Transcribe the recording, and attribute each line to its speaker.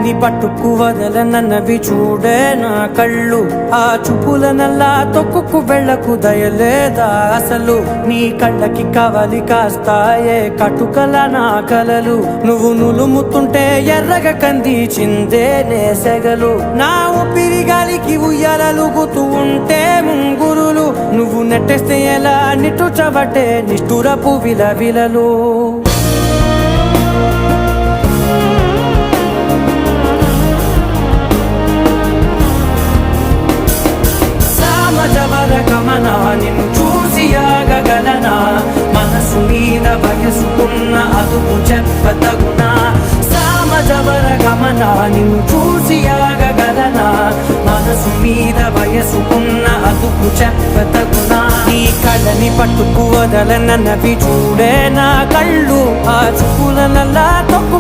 Speaker 1: కళ్ళని పట్టుకు వదలనన్నవి చూడే నా కళ్ళు. ఆ చూపులనల్లా తొక్కుకు వెళ్ళకు దయలేదా అసలు? నీ కళ్ళకి కవలి కాస్తాయే కటుకల నా కలలు. నువ్వు నులుముతుంటే ఎర్రగ కంది చిందే నేసెగలు. నా ఊపిరి గాలికి ఉయ్యాలలుగుతూ ఉంటే ముంగురులు. నువ్వు నెట్టేస్తే ఎలా నిట్టుచబట్టే నిష్ఠురపు విలవిలలు. గమన నిన్ను చూసి ఆగగలనా? మనసు మీద వయసుకున్న అదుపు చెప్పతగునా? సామజవర గమన నిన్ను చూసి ఆగగలనా? మనసు మీద వయసుకున్న అదుపు చెప్పతగునా? నీ కళ్ళని పట్టుకు వదలనన్నవి చూడే నా కళ్ళు. ఆ చూపులనల్లా తొక్కు